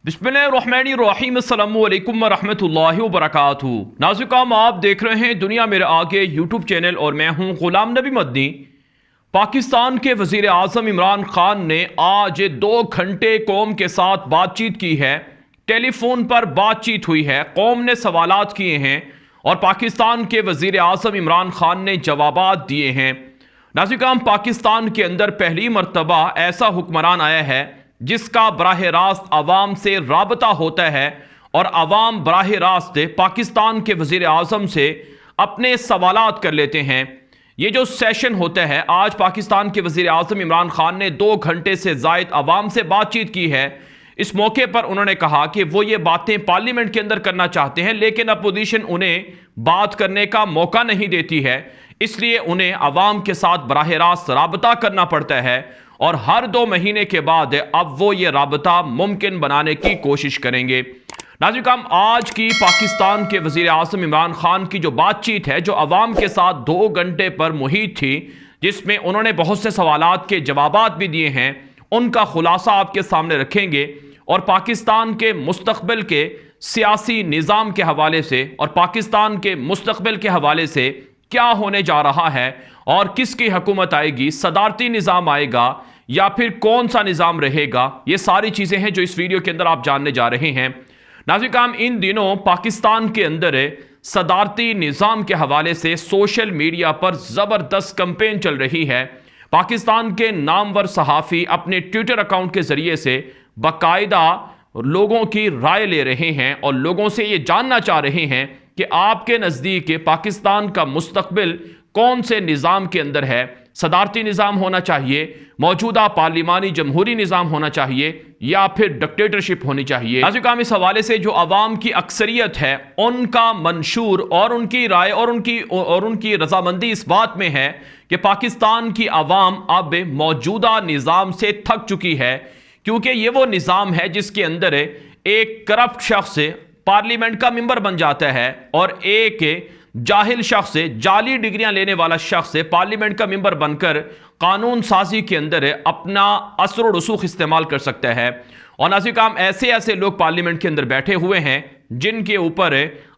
बिस्मिल्लाहिर्रहमानिर्रहीम अस्सलामु अलैकुम वरहमतुल्लाहि वबरकातुहू। नाज़िकाम, आप देख रहे हैं दुनिया मेरे आगे यूट्यूब चैनल और मैं हूं गुलाम नबी मदनी। पाकिस्तान के वज़ीर आज़म इमरान खान ने आज 2 घंटे कौम के साथ बातचीत की है। टेलीफोन पर बातचीत हुई है, कौम ने सवालात किए हैं और पाकिस्तान के वज़ीर आज़म इमरान खान ने जवाबात दिए हैं। नाज़िकाम, पाकिस्तान के अंदर पहली मरतबा ऐसा हुक्मरान आया है जिसका बराह रास्त अवाम से राबता होता है और अवाम बराह रास्त पाकिस्तान के वज़ीर आज़म से अपने सवालात कर लेते हैं। ये जो सेशन होता है, आज पाकिस्तान के वज़ीर आज़म इमरान खान ने 2 घंटे से ज़ायद अवाम से बातचीत की है। इस मौके पर उन्होंने कहा कि वो ये बातें पार्लियामेंट के अंदर करना चाहते हैं, लेकिन अपोजिशन उन्हें बात करने का मौका नहीं देती है, इसलिए उन्हें अवाम के साथ बराह रास्त राबता करना पड़ता है और हर 2 महीने के बाद अब वो ये राबता मुमकिन बनाने की कोशिश करेंगे। नाज़िकाम, आज की पाकिस्तान के वज़ीर आज़म इमरान खान की जो बातचीत है, जो अवाम के साथ 2 घंटे पर मुहित थी, जिसमें उन्होंने बहुत से सवालात के जवाबात भी दिए हैं, उनका खुलासा आपके सामने रखेंगे और पाकिस्तान के मुस्तक़बिल के सियासी निज़ाम के हवाले से और पाकिस्तान के मुस्तक़बिल के हवाले से क्या होने जा रहा है और किसकी हुकूमत आएगी, सदारती निज़ाम आएगा या फिर कौन सा निज़ाम रहेगा, ये सारी चीज़ें हैं जो इस वीडियो के अंदर आप जानने जा रहे हैं। नाज़िकाम, इन दिनों पाकिस्तान के अंदर सदारती निज़ाम के हवाले से सोशल मीडिया पर ज़बरदस्त कैंपेन चल रही है। पाकिस्तान के नामवर सहाफ़ी अपने ट्विटर अकाउंट के ज़रिए से बाकायदा लोगों की राय ले रहे हैं और लोगों से ये जानना चाह रहे हैं कि आपके नज़दीक पाकिस्तान का मुस्तक़बिल कौन से निज़ाम के अंदर है। सदारती निज़ाम होना चाहिए, मौजूदा पार्लिमानी जमहूरी निज़ाम होना चाहिए या फिर डिक्टेटरशिप होनी चाहिए। नाज़िकाम, इस हवाले से जो अवाम की अक्सरियत है, उनका मंशूर और उनकी राय और उनकी रजामंदी इस बात में है कि पाकिस्तान की अवाम अब मौजूदा निज़ाम से थक चुकी है, क्योंकि ये वो निज़ाम है जिसके अंदर एक करप्ट शख्स पार्लियामेंट का मेंबर बन जाता है और एक जाहिल शख्स, जाली डिग्रियां लेने वाला शख्स पार्लियामेंट का मेंबर बनकर कानून साजी के अंदर अपना असर और रसूख इस्तेमाल कर सकता है। और नाज़िकाम, ऐसे ऐसे लोग पार्लियामेंट के अंदर बैठे हुए हैं जिनके ऊपर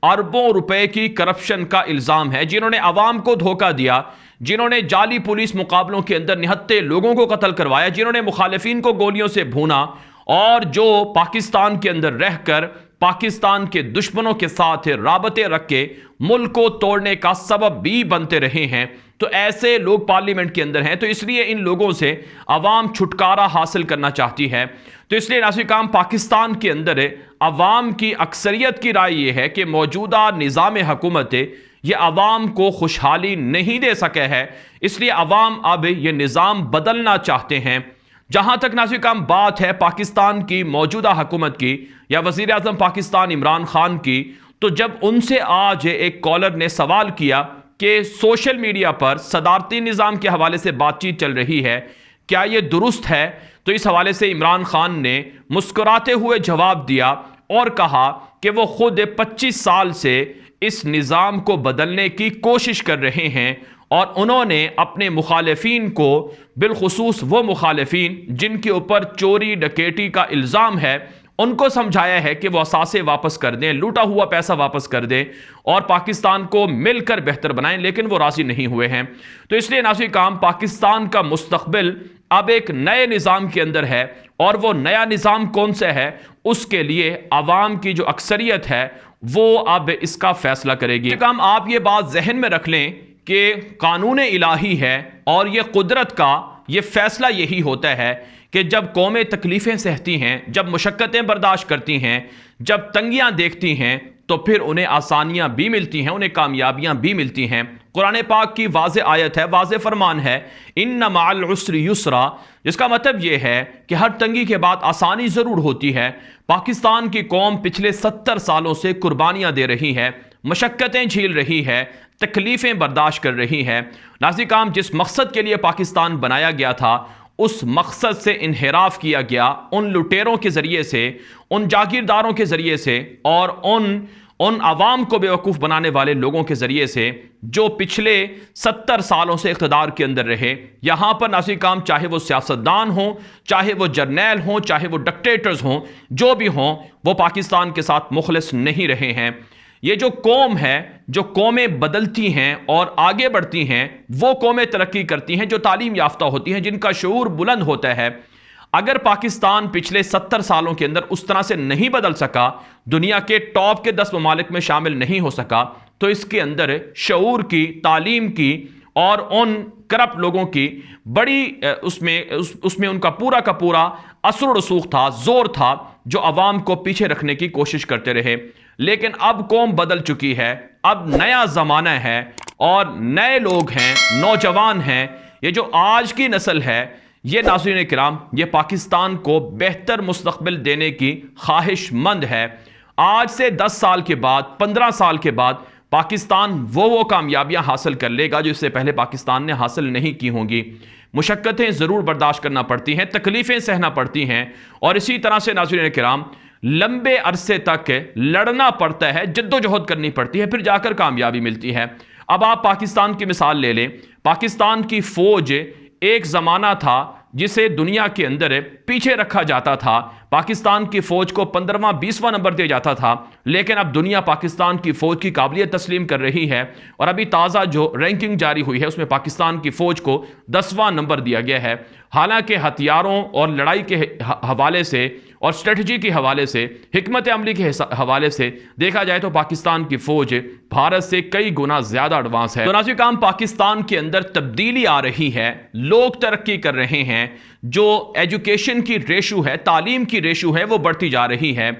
अरबों रुपए की करप्शन का इल्ज़ाम है, जिन्होंने अवाम को धोखा दिया, जिन्होंने जाली पुलिस मुकाबलों के अंदर निहत्ते लोगों को कत्ल करवाया, जिन्होंने मुखालिफिन को गोलियों से भूना और जो पाकिस्तान के अंदर रहकर पाकिस्तान के दुश्मनों के साथ राबते रख के मुल्क को तोड़ने का सबब भी बनते रहे हैं। तो ऐसे लोग पार्लियामेंट के अंदर हैं, तो इसलिए इन लोगों से अवाम छुटकारा हासिल करना चाहती है। तो इसलिए नाज़िकाम, पाकिस्तान के अंदर अवाम की अक्सरियत की राय यह है कि मौजूदा निज़ाम हुकूमत ये अवाम को खुशहाली नहीं दे सके है, इसलिए अवाम अब ये निज़ाम बदलना चाहते हैं। जहां तक नाज़िकाम बात है पाकिस्तान की मौजूदा हुकूमत की या वज़ीर आज़म पाकिस्तान इमरान खान की, तो जब उनसे आज एक कॉलर ने सवाल किया कि सोशल मीडिया पर सदारती निज़ाम के हवाले से बातचीत चल रही है, क्या यह दुरुस्त है, तो इस हवाले से इमरान खान ने मुस्कुराते हुए जवाब दिया और कहा कि वो खुद 25 साल से इस निज़ाम को बदलने की कोशिश कर रहे हैं और उन्होंने अपने मुखालिफिन को, बिलखुसूस वो मुखालिफिन जिनके ऊपर चोरी डकैती का इल्ज़ाम है, उनको समझाया है कि वो असासे वापस कर दें, लूटा हुआ पैसा वापस कर दें और पाकिस्तान को मिलकर बेहतर बनाएं, लेकिन वो राज़ी नहीं हुए हैं। तो इसलिए नाज़िकाम, पाकिस्तान का मुस्तक़बिल अब एक नए निज़ाम के अंदर है और वो नया निज़ाम कौन सा है, उसके लिए अवाम की जो अक्सरियत है वो अब इसका फैसला करेगी। नाज़िकाम, आप ये बात जहन में रख लें कि कानून इलाही है और ये कुदरत का ये फैसला यही होता है कि जब कौमें तकलीफ़ें सहती हैं, जब मुशक्क़तें बर्दाश्त करती हैं, जब तंगियां देखती हैं, तो फिर उन्हें आसानियां भी मिलती हैं, उन्हें कामयाबियां भी मिलती हैं। कुरान पाक की वाज़े आयत है, वाज़े फरमान है, इन्ना मअल उस्रि युस्रा, जिसका मतलब यह है कि हर तंगी के बाद आसानी ज़रूर होती है। पाकिस्तान की कौम पिछले 70 सालों से कुर्बानियाँ दे रही है, मशक्क़तें झेल रही है, तकलीफ़ें बर्दाश्त कर रही है। नाज़िकाम, जिस मकसद के लिए पाकिस्तान बनाया गया था, उस मकसद से इन्हिराफ किया गया उन लुटेरों के ज़रिए से, उन जागीरदारों के ज़रिए से और उन अवाम को बेवकूफ़ बनाने वाले लोगों के ज़रिए से जो पिछले 70 सालों से इख्तिदार के अंदर रहे। यहां पर नाज़रीन किराम, चाहे वो सियासतदान हों, चाहे वो जर्नैल हों, चाहे वो डिक्टेटर्स हों, जो भी हों, वो पाकिस्तान के साथ मुखलिस नहीं रहे हैं। ये जो कौम है, जो कौमें बदलती हैं और आगे बढ़ती हैं, वो कौमें तरक्की करती हैं जो तालीम याफ्ता होती हैं, जिनका शऊर बुलंद होता है। अगर पाकिस्तान पिछले 70 सालों के अंदर उस तरह से नहीं बदल सका, दुनिया के टॉप के 10 ममालिक में शामिल नहीं हो सका, तो इसके अंदर शऊर की, तालीम की और उन करप्ट लोगों की बड़ी उसमें उनका पूरा का पूरा असर रसूख था, जोर था, जो अवाम को पीछे रखने की कोशिश करते रहे। लेकिन अब कौम बदल चुकी है, अब नया जमाना है और नए लोग हैं, नौजवान हैं। ये जो आज की नस्ल है, ये नाज़रीन किराम, ये पाकिस्तान को बेहतर मुस्तकबिल देने की ख्वाहिशमंद है। आज से 10 साल के बाद, 15 साल के बाद पाकिस्तान वो कामयाबियां हासिल कर लेगा जो इससे पहले पाकिस्तान ने हासिल नहीं की होंगी। मुशक्क़तें ज़रूर बर्दाश्त करना पड़ती हैं, तकलीफ़ें सहना पड़ती हैं, और इसी तरह से नाज़रीन किराम लंबे अरसे तक लड़ना पड़ता है, जद्दोजहद करनी पड़ती है, फिर जाकर कामयाबी मिलती है। अब आप पाकिस्तान की मिसाल ले लें। पाकिस्तान की फ़ौज एक ज़माना था जिसे दुनिया के अंदर पीछे रखा जाता था। पाकिस्तान की फ़ौज को 15वां 20वां नंबर दिया जाता था, लेकिन अब दुनिया पाकिस्तान की फ़ौज की काबिलियत तस्लीम कर रही है। और अभी ताज़ा जो रैंकिंग जारी हुई है, उसमें पाकिस्तान की फ़ौज को 10वां नंबर दिया गया है। हालांकि हथियारों और लड़ाई के हवाले से और स्ट्रेटजी के हवाले से, हिकमत अमली के हवाले से देखा जाए तो पाकिस्तान की फ़ौज भारत से कई गुना ज़्यादा एडवांस है। तो नाज़रीन किराम, पाकिस्तान के अंदर तब्दीली आ रही है, लोग तरक्की कर रहे हैं, जो एजुकेशन की रेशो है, तालीम की रेशो है, वो बढ़ती जा रही है।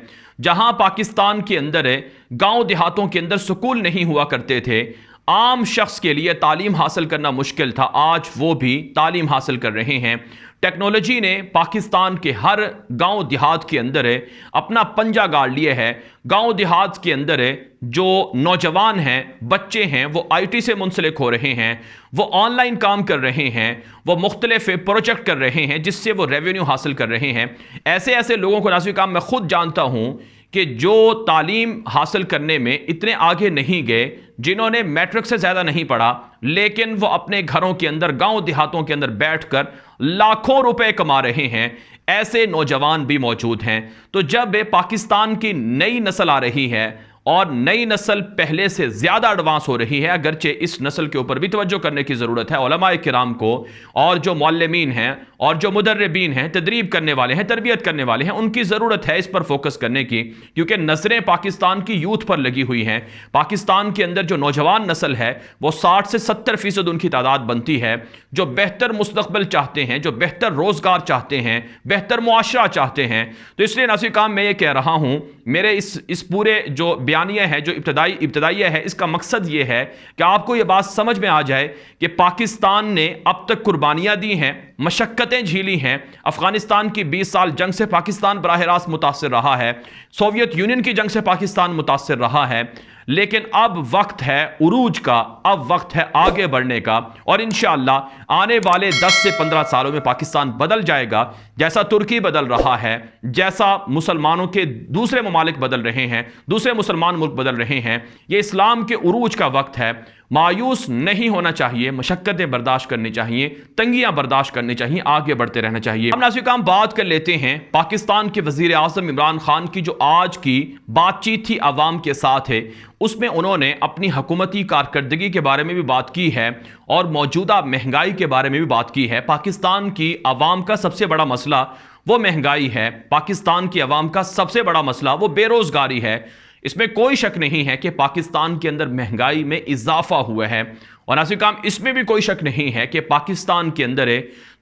जहां पाकिस्तान के अंदर गांव देहातों के अंदर स्कूल नहीं हुआ करते थे, आम शख्स के लिए तालीम हासिल करना मुश्किल था, आज वो भी तालीम हासिल कर रहे हैं। टेक्नोलॉजी ने पाकिस्तान के हर गांव देहात के अंदर अपना पंजा गाड़ लिया है। गांव देहात के अंदर जो नौजवान हैं, बच्चे हैं, वो आईटी से मुंसलिक हो रहे हैं, वो ऑनलाइन काम कर रहे हैं, वो मुख्तलिफ प्रोजेक्ट कर रहे हैं जिससे वो रेवेन्यू हासिल कर रहे हैं। ऐसे ऐसे लोगों को नाज़रीन किराम मैं खुद जानता हूं कि जो तालीम हासिल करने में इतने आगे नहीं गए, जिन्होंने मैट्रिक से ज़्यादा नहीं पढ़ा, लेकिन वो अपने घरों के अंदर, गांव देहातों के अंदर बैठकर लाखों रुपए कमा रहे हैं। ऐसे नौजवान भी मौजूद हैं। तो जब पाकिस्तान की नई नस्ल आ रही है और नई नस्ल पहले से ज़्यादा एडवांस हो रही है, अगरचे इस नस्ल के ऊपर भी तवज्जो करने की ज़रूरत है उलमाए किराम को, और जो मुअल्लिमीन हैं और जो मुदर्रिबीन हैं, तदरीब करने वाले हैं, तरबियत करने वाले हैं, उनकी ज़रूरत है इस पर फोकस करने की, क्योंकि नज़रें पाकिस्तान की यूथ पर लगी हुई हैं। पाकिस्तान के अंदर जो नौजवान नस्ल है वो 60 से 70% उनकी तादाद बनती है, जो बेहतर मुस्तकबिल चाहते हैं, जो बेहतर रोज़गार चाहते हैं, बेहतर मुआशरा चाहते हैं। तो इसलिए नाज़रीन किराम मैं ये कह रहा हूँ, मेरे इस पूरे जो बयानिया है, जो इब्तदाइया है, इसका मकसद ये है कि आपको ये बात समझ में आ जाए कि पाकिस्तान ने अब तक कुर्बानियां दी हैं, मशक्क़तें झेली हैं। अफगानिस्तान की 20 साल जंग से पाकिस्तान बराह रास्त मुतासिर रहा है, सोवियत यूनियन की जंग से पाकिस्तान मुतासिर रहा है, लेकिन अब वक्त है उरूज का, अब वक्त है आगे बढ़ने का। और इंशाअल्लाह आने वाले 10 से 15 सालों में पाकिस्तान बदल जाएगा, जैसा तुर्की बदल रहा है, जैसा मुसलमानों के दूसरे ममालिक बदल रहे हैं, दूसरे मुसलमान मुल्क बदल रहे हैं। ये इस्लाम के उरूज का वक्त है। मायूस नहीं होना चाहिए, मशक्क़तें बर्दाश्त करनी चाहिए, तंगियां बर्दाश्त करनी चाहिए, आगे बढ़ते रहना चाहिए। हम नाज़रीन किराम बात कर लेते हैं पाकिस्तान के वज़ीर आज़म इमरान खान की, जो आज की बातचीत थी अवाम के साथ है। उसमें उन्होंने अपनी हुकूमती कारकर्दगी के बारे में भी बात की है और मौजूदा महंगाई के बारे में भी बात की है। पाकिस्तान की अवाम का सबसे बड़ा मसला वो महंगाई है, पाकिस्तान की अवाम का सबसे बड़ा मसला वो बेरोज़गारी है। इसमें कोई शक नहीं है कि पाकिस्तान के अंदर महंगाई में इजाफा हुआ है। और नाज़रीन किराम इसमें भी कोई शक नहीं है कि पाकिस्तान के अंदर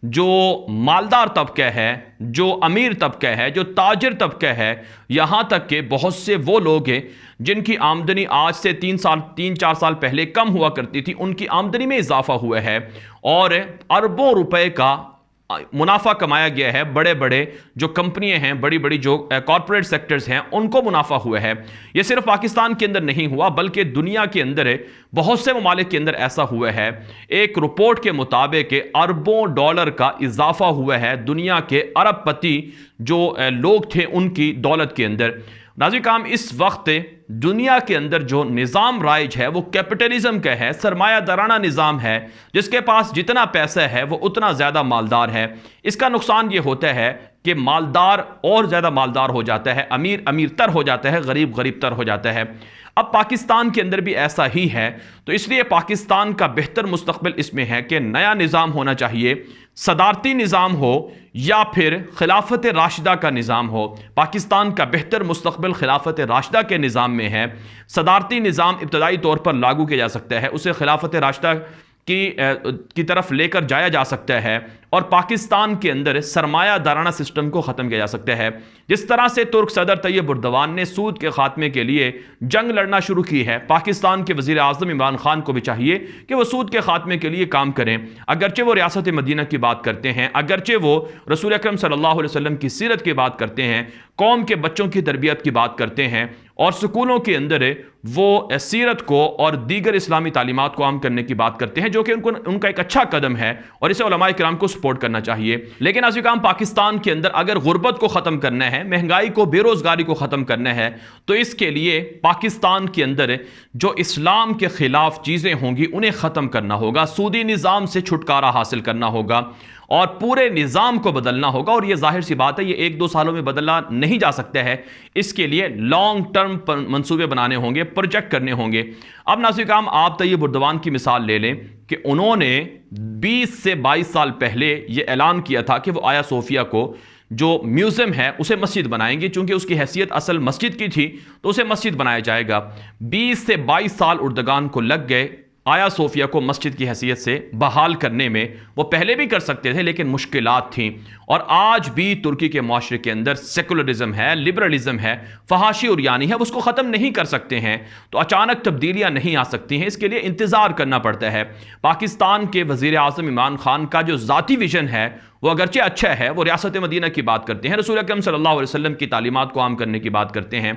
जो मालदार तबका है, जो अमीर तबका है, जो ताजिर तबका है, यहाँ तक कि बहुत से वो लोग हैं जिनकी आमदनी आज से 3-4 साल पहले कम हुआ करती थी, उनकी आमदनी में इजाफा हुआ है और अरबों रुपए का मुनाफा कमाया गया है। बड़े बड़े जो कंपनियां हैं, बड़ी बड़ी जो कॉरपोरेट सेक्टर्स हैं, उनको मुनाफा हुआ है। यह सिर्फ पाकिस्तान के अंदर नहीं हुआ, बल्कि दुनिया के अंदर बहुत से ममालिक के अंदर ऐसा हुआ है। एक रिपोर्ट के मुताबिक अरबों डॉलर का इजाफा हुआ है दुनिया के अरबपति जो लोग थे उनकी दौलत के अंदर। नाज़रीन किराम इस वक्त दुनिया के अंदर जो निज़ाम राइज है वो कैपिटलिज्म का है, सरमायादाराना निज़ाम है, जिसके पास जितना पैसा है वो उतना ज़्यादा मालदार है। इसका नुकसान ये होता है कि मालदार और ज़्यादा मालदार हो जाता है, अमीर अमीर तर हो जाता है, गरीब गरीब तर हो जाता है। अब पाकिस्तान के अंदर भी ऐसा ही है, तो इसलिए पाकिस्तान का बेहतर मुस्तकबिल इसमें है कि नया निज़ाम होना चाहिए, सदारती निज़ाम हो या फिर खिलाफत राशिदा का निज़ाम हो। पाकिस्तान का बेहतर मुस्तकबिल खिलाफत राशिदा के निज़ाम में है। सदारती निज़ाम इब्तदाई तौर पर लागू किया जा सकता है, उसे खिलाफत राशिदा की तरफ लेकर जाया जा सकता है और पाकिस्तान के अंदर सरमायादाराना सिस्टम को ख़त्म किया जा सकता है। जिस तरह से तुर्क सदर तैयब उर्दवान ने सूद के खात्मे के लिए जंग लड़ना शुरू की है, पाकिस्तान के वज़ीर आज़म इमरान खान को भी चाहिए कि वो सूद के खात्मे के लिए काम करें। अगरचे वो रियासत मदीना की बात करते हैं, अगरचे वो रसूल अकरम सल्लल्लाहु अलैहि वसल्लम की सीरत की बात करते हैं, कौम के बच्चों की तरबियत की बात करते हैं और स्कूलों के अंदर वो सीरत को और दीगर इस्लामी तालीमात को आम करने की बात करते हैं, जो कि उनका एक अच्छा कदम है और इसे उलमाए किराम को सपोर्ट करना चाहिए। लेकिन आज़िकाम, पाकिस्तान के अंदर अगर गुर्बत को ख़त्म करना है, महंगाई को, बेरोज़गारी को ख़त्म करना है, तो इसके लिए पाकिस्तान के अंदर जो इस्लाम के ख़िलाफ़ चीज़ें होंगी उन्हें ख़त्म करना होगा, सूदी निज़ाम से छुटकारा हासिल करना होगा और पूरे निज़ाम को बदलना होगा। और यह जाहिर सी बात है, ये 1-2 सालों में बदला नहीं जा सकता है। इसके लिए लॉन्ग टर्म मंसूबे बनाने होंगे, प्रोजेक्ट करने होंगे। अब नाज़िकाम, आप तैयब उर्दवान की मिसाल ले लें कि उन्होंने 20 से 22 साल पहले यह ऐलान किया था कि वो आया सोफिया को जो म्यूज़ियम है उसे मस्जिद बनाएंगे, चूंकि उसकी हैसियत असल मस्जिद की थी तो उसे मस्जिद बनाया जाएगा। 20 से 22 साल उर्दगान को लग गए आया सोफिया को मस्जिद की हैसियत से बहाल करने में। वो पहले भी कर सकते थे लेकिन मुश्किलात थीं। और आज भी तुर्की के माशरे के अंदर सेकुलरिज्म है, लिबरलिज्म है, फहाशी उरियानी है, वो उसको ख़त्म नहीं कर सकते हैं। तो अचानक तब्दीलियाँ नहीं आ सकती हैं, इसके लिए इंतज़ार करना पड़ता है। पाकिस्तान के वज़ीर आज़म इमरान खान का जो ज़ाती विजन है वो अगरचे अच्छा है, वो रियासत मदीना की बात करते हैं, रसूल अकरम सल्लल्लाहु अलैहि वसल्लम की तालीमात को आम करने की बात करते हैं।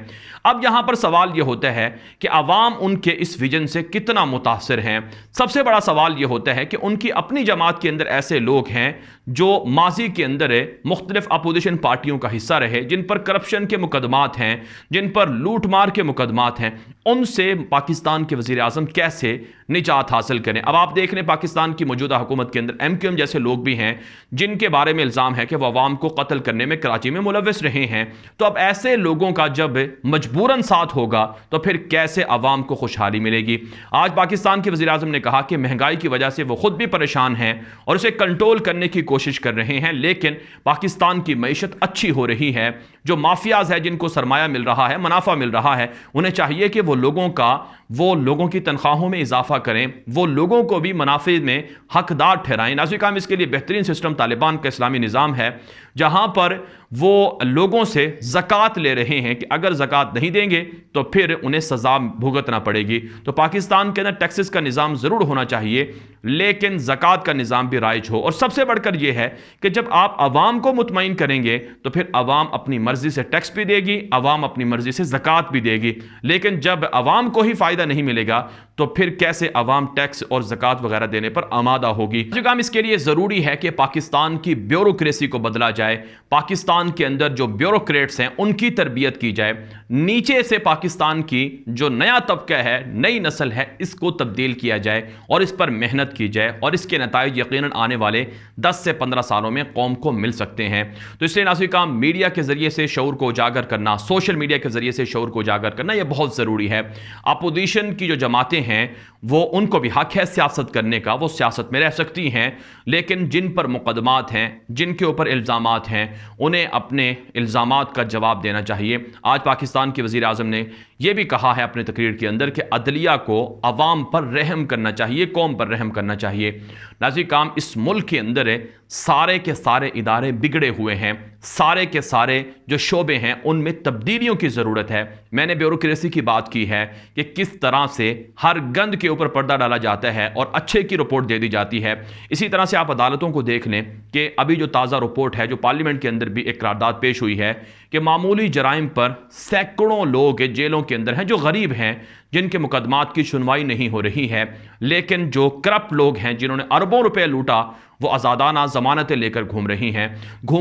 अब यहाँ पर सवाल ये होता है कि अवाम उनके इस विजन से कितना मुतासर हैं। सबसे बड़ा सवाल ये होता है कि उनकी अपनी जमात के अंदर ऐसे लोग हैं जो माजी के अंदर मुख्तलिफ अपोजिशन पार्टियों का हिस्सा रहे, जिन पर करप्शन के मुकदमात हैं, जिन पर लूट मार के मुकदमात हैं, उनसे पाकिस्तान के वज़ीर आज़म कैसे निजात हासिल करें। अब आप देख रहे हैं पाकिस्तान की मौजूदा हुकूमत के अंदर MQM जैसे लोग भी हैं जिनके बारे में इल्ज़ाम है कि वह अवाम को कत्ल करने में कराची में मुलव्वस रहे हैं। तो अब ऐसे लोगों का जब मजबूरन साथ होगा तो फिर कैसे अवाम को खुशहाली मिलेगी। आज पाकिस्तान के वज़ीर आज़म ने कहा कि महंगाई की वजह से वो खुद भी परेशान हैं और उसे कंट्रोल करने की कोशिश कर रहे हैं, लेकिन पाकिस्तान की मईशत अच्छी हो रही है। जो माफियाज है, जिनको सरमाया मिल रहा है, मुनाफा मिल रहा है, उन्हें चाहिए कि वो लोगों की तनख्वाहों में इजाफा करें, वो लोगों को भी मुनाफे में हकदार ठहराएं। नाज़िकाम, इसके लिए बेहतरीन सिस्टम तालिबान का इस्लामी निज़ाम है, जहां पर वो लोगों से ज़कात ले रहे हैं कि अगर ज़कात नहीं देंगे तो फिर उन्हें सज़ा भुगतना पड़ेगी। तो पाकिस्तान के अंदर टैक्सेस का निज़ाम ज़रूर होना चाहिए, लेकिन ज़कात का निज़ाम भी राइज हो। और सबसे बढ़कर यह है कि जब आप अवाम को मुतमईन करेंगे तो फिर अवाम अपनी मर्जी से टैक्स भी देगी, अवाम अपनी मर्जी से ज़कात भी देगी। लेकिन जब अवाम को ही फ़ायदा नहीं मिलेगा तो फिर कैसे अवाम टैक्स और ज़कात वगैरह देने पर आमादा होगी। काम इसके लिए ज़रूरी है कि पाकिस्तान की ब्यूरोक्रेसी को बदला जाए, पाकिस्तान के अंदर जो ब्यूरोक्रेट्स हैं उनकी तरबियत की जाए, नीचे से पाकिस्तान की जो नया तबका है, नई नस्ल है, इसको तब्दील किया जाए और इस पर मेहनत की जाए और इसके नताइज यकीनन आने वाले 10 से 15 सालों में कौम को मिल सकते हैं। तो इसलिए नाज़िकाम, मीडिया के ज़रिए से शऊर को उजागर करना, सोशल मीडिया के ज़रिए से शऊर को उजागर करना, यह बहुत ज़रूरी है। अपोजिशन की जो जमातें हैं वो, उनको भी हक है सियासत करने का, वो सियासत में रह सकती हैं, लेकिन जिन पर मुकदमात हैं, जिनके ऊपर इल्ज़ामात हैं, उन्हें अपने इल्ज़ामात का जवाब देना चाहिए। आज पाकिस्तान के वज़ीर आज़म ने यह भी कहा है अपने तकरीर के अंदर कि अदलिया को अवाम पर रहम करना चाहिए, कौम पर रहम करना चाहिए। नाज़िकाम, इस मुल्क के अंदर सारे के सारे इदारे बिगड़े हुए हैं, सारे के सारे जो शोबे हैं उनमें तब्दीलियों की ज़रूरत है। मैंने ब्यूरोक्रेसी की बात की है कि किस तरह से हर गंद के ऊपर पर्दा डाला जाता है और अच्छे की रिपोर्ट दे दी जाती है। इसी तरह से आप अदालतों को देख लें कि अभी जो ताज़ा रिपोर्ट है, जो पार्लियामेंट के अंदर भी एक करारदाद पेश हुई है कि मामूली जराइम पर सैकड़ों लोग जेलों के अंदर हैं जो गरीब हैं, जिनके मुकदमात की सुनवाई नहीं हो रही है, लेकिन जो करप्ट लोग हैं जिन्होंने अरबों रुपए लूटा वो आज़ादाना ज़मानतें लेकर घूम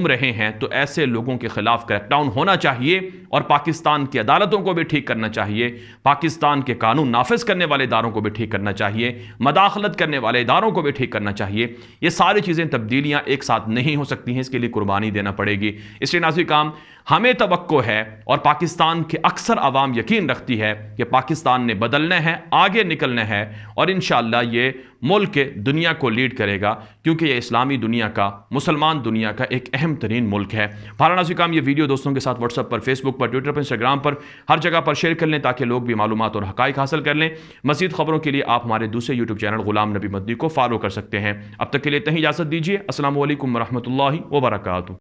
रहे हैं। तो ऐसे लोगों के खिलाफ क्रैकडाउन होना चाहिए और पाकिस्तान की अदालतों को भी ठीक करना चाहिए, पाकिस्तान के कानून नाफिज करने वाले इदारों को भी ठीक करना चाहिए, मदाखलत करने वाले इदारों को भी ठीक करना चाहिए। ये सारी चीज़ें, तब्दीलियाँ एक साथ नहीं हो सकती हैं, इसके लिए कुर्बानी देना पड़ेगी। इसलिए नाज़रीन काम, हमें तवक्को है और पाकिस्तान के अक्सर आवाम यकीन रखती है कि पाकिस्तान ने बदलना है, आगे निकलना है और इंशाअल्लाह ये मुल्क दुनिया को लीड करेगा, क्योंकि ये इस्लामी दुनिया का, मुसलमान दुनिया का एक अहम तरीन मुल्क है। नाज़रीन काम, ये वीडियो दोस्तों के साथ व्हाट्सएप पर, फेसबुक पर, ट्विटर पर, इंस्टाग्राम पर, हर जगह पर शेयर कर लें ताकि लोग भी मालूमात और हकाइक हासिल कर लें। मज़ीद खबरों के लिए आप हमारे दूसरे यूट्यूब चैनल गुलाम नबी मदनी को फॉलो कर सकते हैं। अब तक के लिए इतनी इजाज़त दीजिए। अस्सलामु अलैकुम व रहमतुल्लाहि व बरकातुहू।